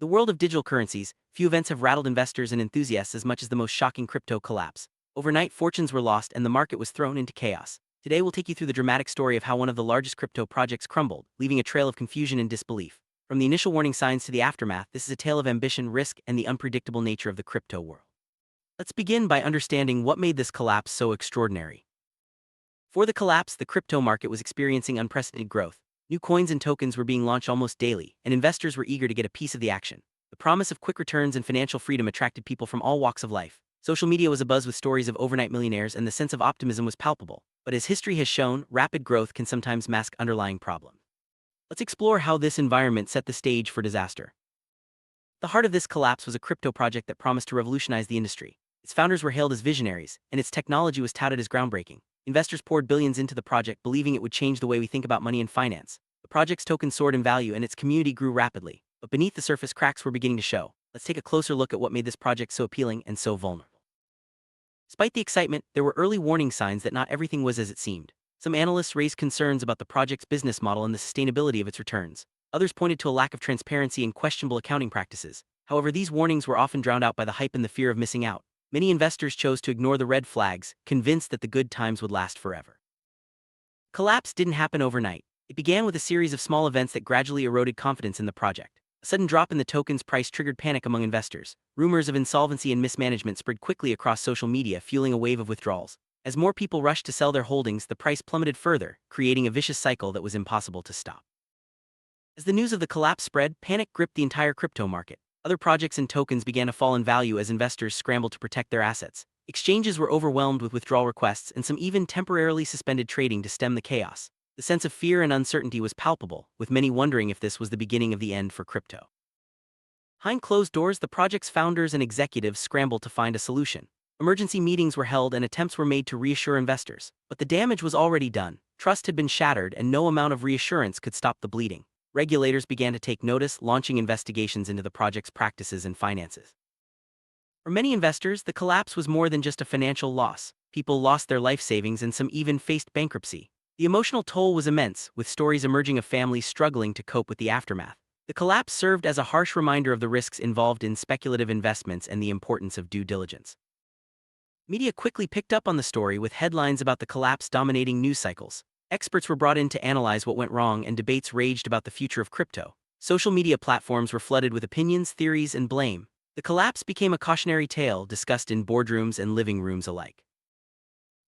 The world of digital currencies, few events have rattled investors and enthusiasts as much as the most shocking crypto collapse. Overnight, fortunes were lost and the market was thrown into chaos. Today, we'll take you through the dramatic story of how one of the largest crypto projects crumbled, leaving a trail of confusion and disbelief. From the initial warning signs to the aftermath, this is a tale of ambition, risk, and the unpredictable nature of the crypto world. Let's begin by understanding what made this collapse so extraordinary. Before the collapse, the crypto market was experiencing unprecedented growth. New coins and tokens were being launched almost daily, and investors were eager to get a piece of the action. The promise of quick returns and financial freedom attracted people from all walks of life. Social media was abuzz with stories of overnight millionaires, and the sense of optimism was palpable. But as history has shown, rapid growth can sometimes mask underlying problems. Let's explore how this environment set the stage for disaster. The heart of this collapse was a crypto project that promised to revolutionize the industry. Its founders were hailed as visionaries, and its technology was touted as groundbreaking. Investors poured billions into the project, believing it would change the way we think about money and finance. The project's token soared in value and its community grew rapidly. But beneath the surface, cracks were beginning to show. Let's take a closer look at what made this project so appealing and so vulnerable. Despite the excitement, there were early warning signs that not everything was as it seemed. Some analysts raised concerns about the project's business model and the sustainability of its returns. Others pointed to a lack of transparency and questionable accounting practices. However, these warnings were often drowned out by the hype and the fear of missing out. Many investors chose to ignore the red flags, convinced that the good times would last forever. Collapse didn't happen overnight. It began with a series of small events that gradually eroded confidence in the project. A sudden drop in the token's price triggered panic among investors. Rumors of insolvency and mismanagement spread quickly across social media, fueling a wave of withdrawals. As more people rushed to sell their holdings, the price plummeted further, creating a vicious cycle that was impossible to stop. As the news of the collapse spread, panic gripped the entire crypto market. Other projects and tokens began to fall in value as investors scrambled to protect their assets. Exchanges were overwhelmed with withdrawal requests, and some even temporarily suspended trading to stem the chaos. The sense of fear and uncertainty was palpable, with many wondering if this was the beginning of the end for crypto. Behind closed doors, the project's founders and executives scrambled to find a solution. Emergency meetings were held and attempts were made to reassure investors. But the damage was already done. Trust had been shattered, and no amount of reassurance could stop the bleeding. Regulators began to take notice, launching investigations into the project's practices and finances. For many investors, the collapse was more than just a financial loss. People lost their life savings and some even faced bankruptcy. The emotional toll was immense, with stories emerging of families struggling to cope with the aftermath. The collapse served as a harsh reminder of the risks involved in speculative investments and the importance of due diligence. Media quickly picked up on the story, with headlines about the collapse dominating news cycles. Experts were brought in to analyze what went wrong, and debates raged about the future of crypto. Social media platforms were flooded with opinions, theories, and blame. The collapse became a cautionary tale discussed in boardrooms and living rooms alike.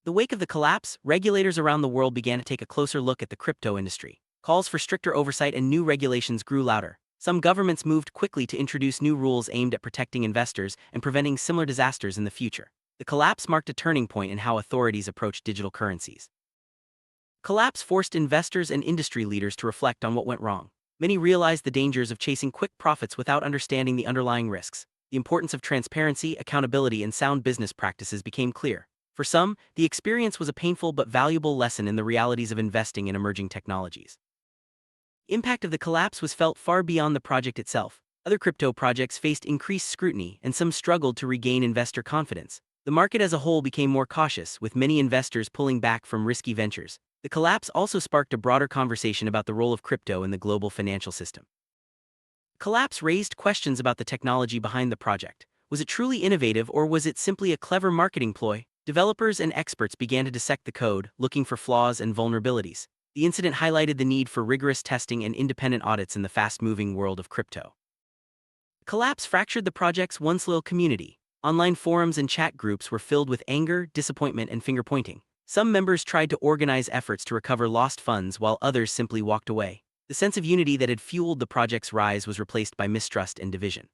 In the wake of the collapse, regulators around the world began to take a closer look at the crypto industry. Calls for stricter oversight and new regulations grew louder. Some governments moved quickly to introduce new rules aimed at protecting investors and preventing similar disasters in the future. The collapse marked a turning point in how authorities approached digital currencies. Collapse forced investors and industry leaders to reflect on what went wrong. Many realized the dangers of chasing quick profits without understanding the underlying risks. The importance of transparency, accountability, and sound business practices became clear. For some, the experience was a painful but valuable lesson in the realities of investing in emerging technologies. The impact of the collapse was felt far beyond the project itself. Other crypto projects faced increased scrutiny, and some struggled to regain investor confidence. The market as a whole became more cautious, with many investors pulling back from risky ventures. The collapse also sparked a broader conversation about the role of crypto in the global financial system. The collapse raised questions about the technology behind the project. Was it truly innovative, or was it simply a clever marketing ploy? Developers and experts began to dissect the code, looking for flaws and vulnerabilities. The incident highlighted the need for rigorous testing and independent audits in the fast-moving world of crypto. The collapse fractured the project's once loyal community. Online forums and chat groups were filled with anger, disappointment, and finger-pointing. Some members tried to organize efforts to recover lost funds, while others simply walked away. The sense of unity that had fueled the project's rise was replaced by mistrust and division.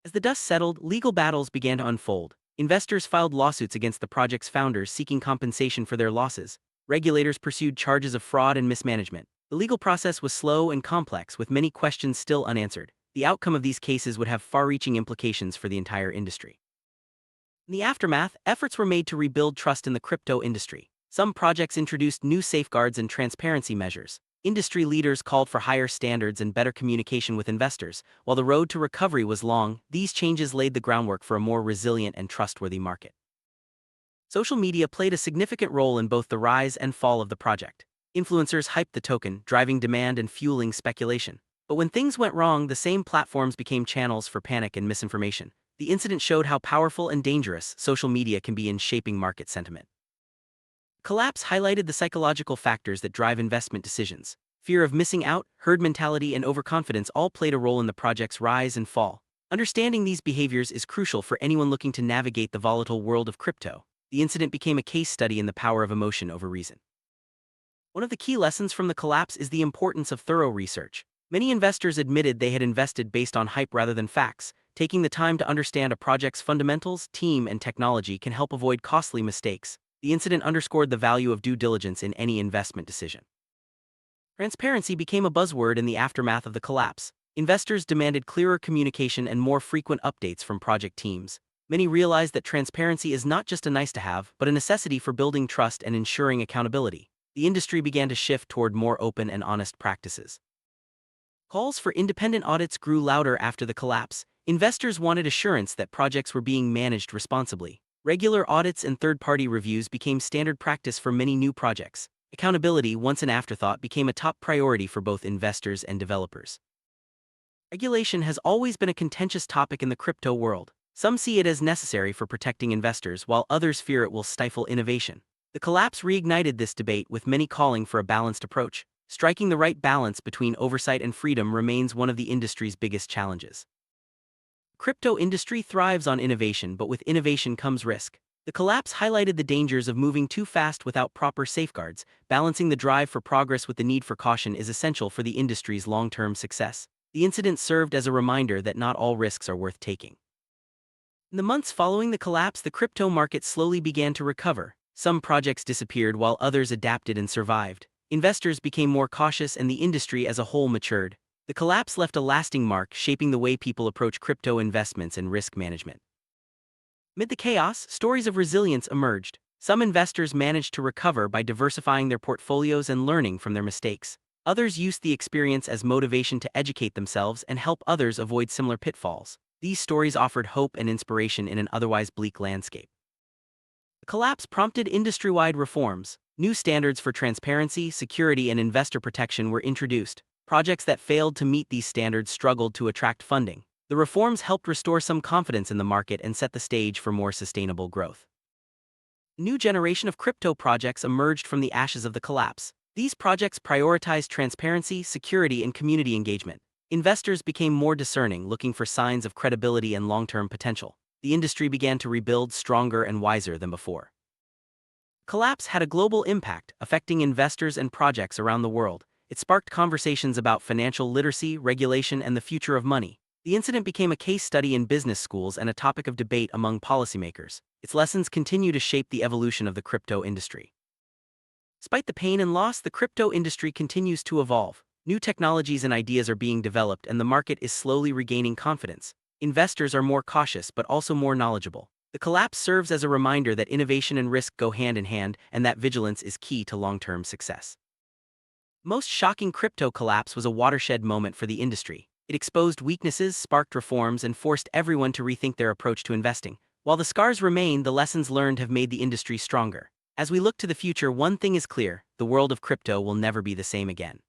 As the dust settled, legal battles began to unfold. Investors filed lawsuits against the project's founders, seeking compensation for their losses. Regulators pursued charges of fraud and mismanagement. The legal process was slow and complex, with many questions still unanswered. The outcome of these cases would have far-reaching implications for the entire industry. In the aftermath, efforts were made to rebuild trust in the crypto industry. Some projects introduced new safeguards and transparency measures. Industry leaders called for higher standards and better communication with investors. While the road to recovery was long, these changes laid the groundwork for a more resilient and trustworthy market. Social media played a significant role in both the rise and fall of the project. Influencers hyped the token, driving demand and fueling speculation. But when things went wrong, the same platforms became channels for panic and misinformation. The incident showed how powerful and dangerous social media can be in shaping market sentiment. Collapse highlighted the psychological factors that drive investment decisions. Fear of missing out, herd mentality, and overconfidence all played a role in the project's rise and fall. Understanding these behaviors is crucial for anyone looking to navigate the volatile world of crypto. The incident became a case study in the power of emotion over reason. One of the key lessons from the collapse is the importance of thorough research. Many investors admitted they had invested based on hype rather than facts. Taking the time to understand a project's fundamentals, team, and technology can help avoid costly mistakes. The incident underscored the value of due diligence in any investment decision. Transparency became a buzzword in the aftermath of the collapse. Investors demanded clearer communication and more frequent updates from project teams. Many realized that transparency is not just a nice-to-have, but a necessity for building trust and ensuring accountability. The industry began to shift toward more open and honest practices. Calls for independent audits grew louder after the collapse. Investors wanted assurance that projects were being managed responsibly. Regular audits and third-party reviews became standard practice for many new projects. Accountability, once an afterthought, became a top priority for both investors and developers. Regulation has always been a contentious topic in the crypto world. Some see it as necessary for protecting investors, while others fear it will stifle innovation. The collapse reignited this debate, with many calling for a balanced approach. Striking the right balance between oversight and freedom remains one of the industry's biggest challenges. The crypto industry thrives on innovation, but with innovation comes risk. The collapse highlighted the dangers of moving too fast without proper safeguards. Balancing the drive for progress with the need for caution is essential for the industry's long-term success. The incident served as a reminder that not all risks are worth taking. In the months following the collapse, the crypto market slowly began to recover. Some projects disappeared while others adapted and survived. Investors became more cautious and the industry as a whole matured. The collapse left a lasting mark, shaping the way people approach crypto investments and risk management. Amid the chaos, stories of resilience emerged. Some investors managed to recover by diversifying their portfolios and learning from their mistakes. Others used the experience as motivation to educate themselves and help others avoid similar pitfalls. These stories offered hope and inspiration in an otherwise bleak landscape. The collapse prompted industry-wide reforms. New standards for transparency, security, and investor protection were introduced. Projects that failed to meet these standards struggled to attract funding. The reforms helped restore some confidence in the market and set the stage for more sustainable growth. A new generation of crypto projects emerged from the ashes of the collapse. These projects prioritized transparency, security, and community engagement. Investors became more discerning, looking for signs of credibility and long-term potential. The industry began to rebuild stronger and wiser than before. Collapse had a global impact, affecting investors and projects around the world. It sparked conversations about financial literacy, regulation, and the future of money. The incident became a case study in business schools and a topic of debate among policymakers. Its lessons continue to shape the evolution of the crypto industry. Despite the pain and loss, the crypto industry continues to evolve. New technologies and ideas are being developed, and the market is slowly regaining confidence. Investors are more cautious but also more knowledgeable. The collapse serves as a reminder that innovation and risk go hand in hand, and that vigilance is key to long-term success. The most shocking crypto collapse was a watershed moment for the industry. It exposed weaknesses, sparked reforms, and forced everyone to rethink their approach to investing. While the scars remain, the lessons learned have made the industry stronger. As we look to the future, one thing is clear: the world of crypto will never be the same again.